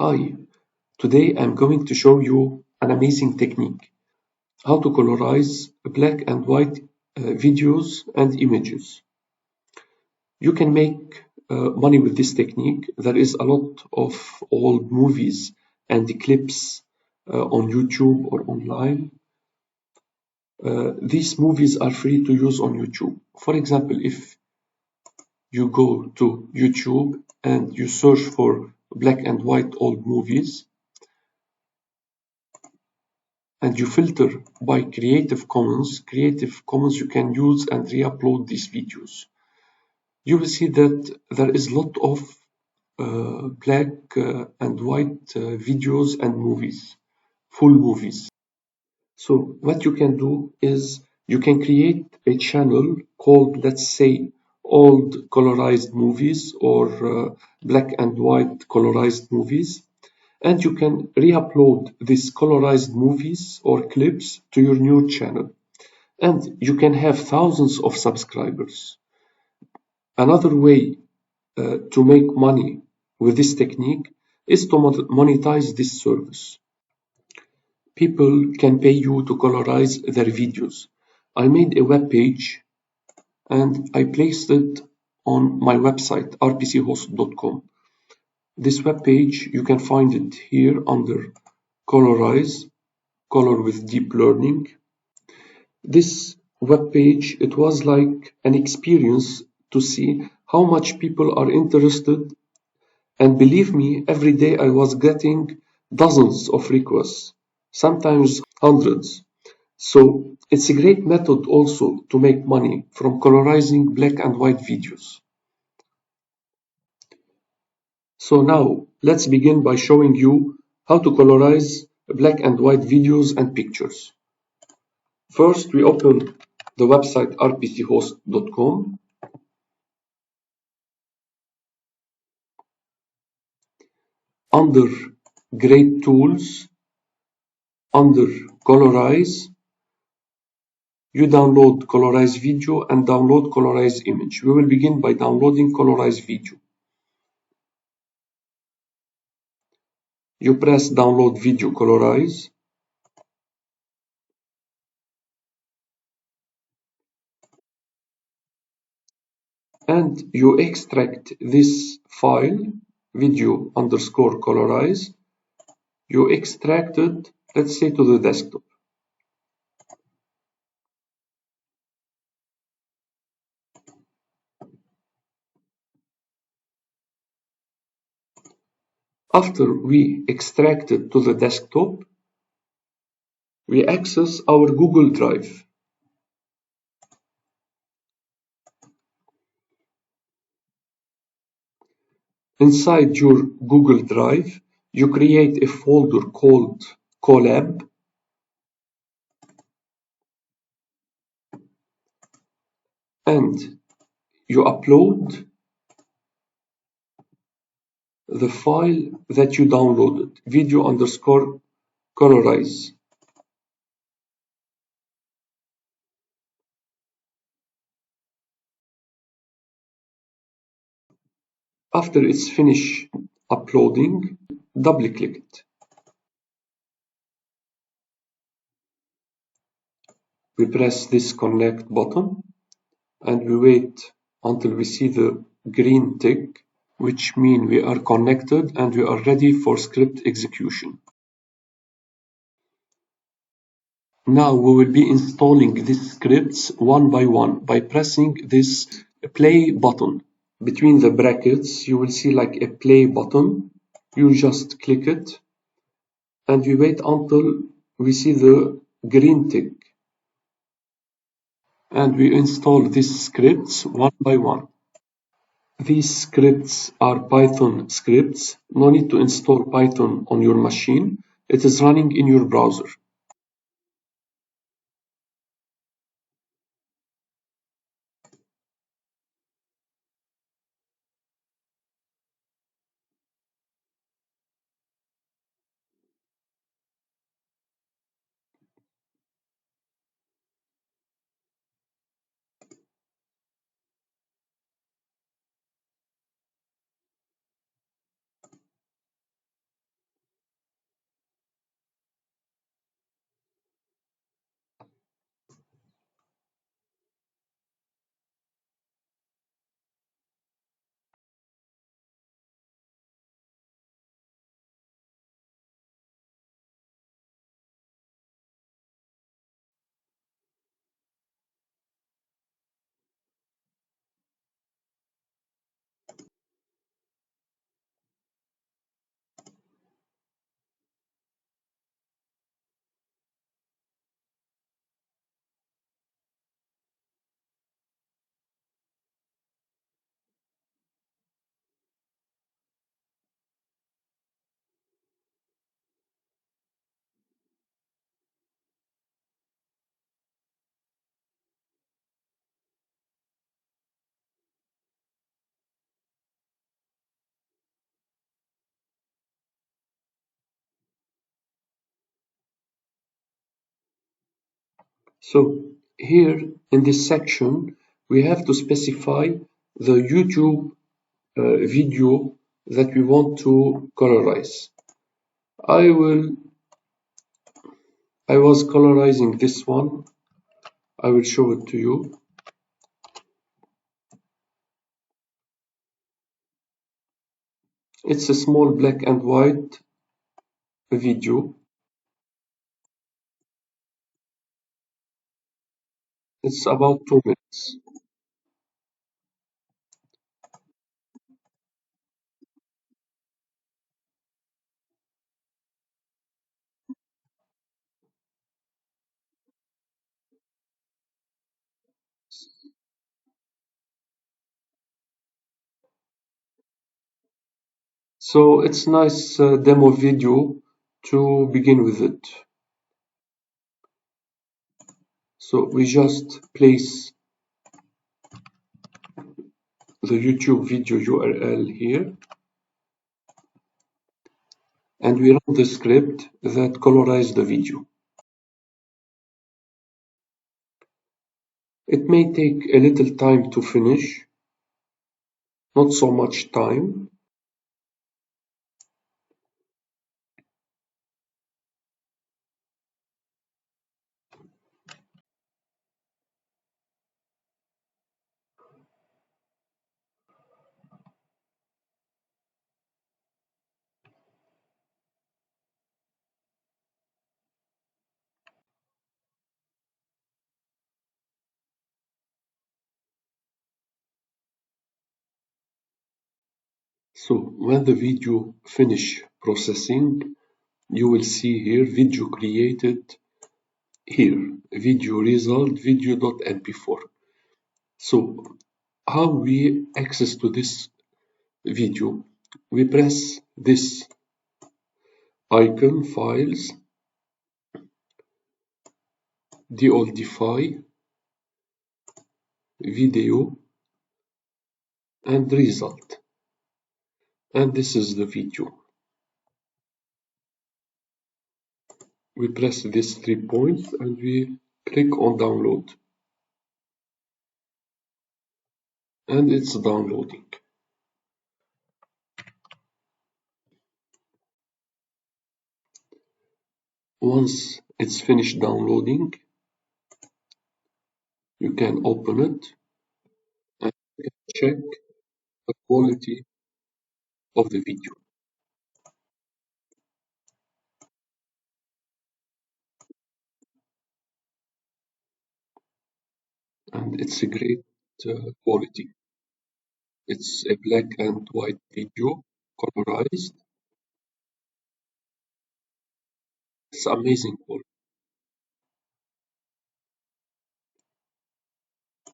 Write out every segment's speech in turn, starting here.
Hi, today I'm going to show you an amazing technique, how to colorize black and white videos and images. You can make money with this technique. There is a lot of old movies and clips on YouTube or online. These movies are free to use on YouTube. For example, if you go to YouTube and you search for black and white old movies, and you filter by Creative Commons, you can use and re-upload these videos. You will see that there is a lot of black and white videos and movies, full movies. So what you can do is you can create a channel called, let's say, old colorized movies or black and white colorized movies. And you can re-upload these colorized movies or clips to your new channel. And you can have thousands of subscribers. Another way to make money with this technique is to monetize this service. People can pay you to colorize their videos. I made a web page and I placed it on my website, rpchost.com. This web page, you can find it here under Colorize, color with deep learning. This web page, it was like an experience to see how much people are interested, and believe me, every day I was getting dozens of requests, sometimes hundreds. So it's a great method also to make money from colorizing black and white videos. So now let's begin by showing you how to colorize black and white videos and pictures. First, we open the website rpchost.com. Under Great Tools, under Colorize, you download Colorize Video and download Colorize Image. We will begin by downloading Colorize Video. You press Download Video Colorize. And you extract this file, video underscore colorize. You extract it, let's say, to the desktop. After we extract it to the desktop, we access our Google Drive. Inside your Google Drive, you create a folder called Colab, and you upload the file that you downloaded, video underscore colorize. After it's finished uploading, double-click it. We press this connect button and we wait until we see the green tick, which means we are connected and we are ready for script execution. Now we will be installing these scripts one by one by pressing this play button. Between the brackets, you will see like a play button. You just click it and we wait until we see the green tick. And we install these scripts one by one. These scripts are Python scripts. No need to install Python on your machine. It is running in your browser. So here in this section, we have to specify the YouTube video that we want to colorize. I was colorizing this one. I will show it to you. It's a small black and white video. It's about 2 minutes. So it's nice demo video to begin with it. So we just place the YouTube video URL here and we run the script that colorize the video. It may take a little time to finish, not so much time. So when the video finish processing, you will see here video created here, video result video.mp4. So how we access to this video? We press this icon, files, deoldify, video, and result. And this is the video. We press these 3 points and we click on download. And it's downloading. Once it's finished downloading, you can open it and check the quality of the video. And it's a great quality. It's a black and white video, colorized. It's amazing quality.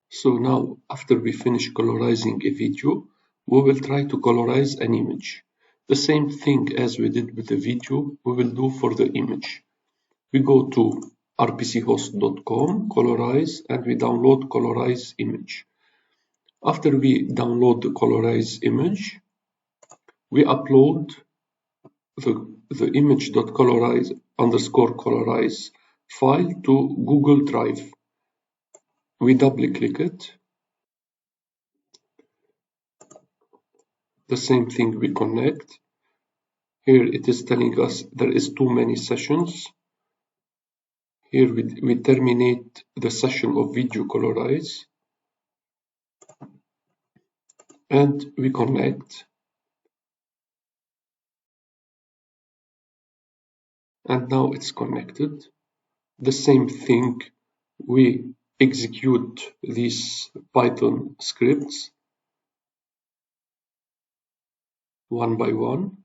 So now, after we finish colorizing a video, we will try to colorize an image. The same thing as we did with the video, we will do for the image. We go to rpchost.com, colorize, and we download colorize image. After we download the colorize image, we upload the image.colorize underscore colorize file to Google Drive. We double click it. The same thing, we connect. Here it is telling us there is too many sessions. Here we terminate the session of video colorize and we connect. And now it's connected. The same thing, we execute these Python scripts one by one.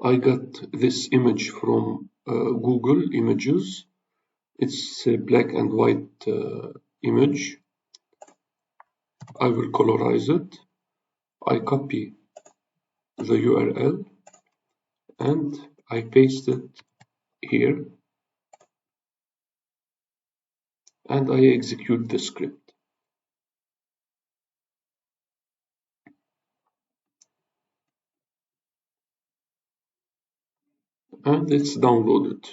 I got this image from Google Images. It's a black and white image. I will colorize it. I copy the URL and I paste it here and I execute the script. And it's downloaded.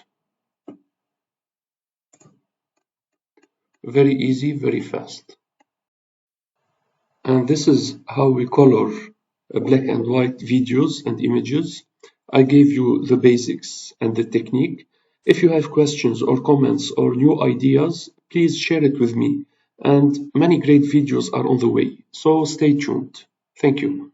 Very easy, very fast. And this is how we color black and white videos and images. I gave you the basics and the technique. If you have questions or comments or new ideas, please share it with me. And many great videos are on the way, so stay tuned. Thank you.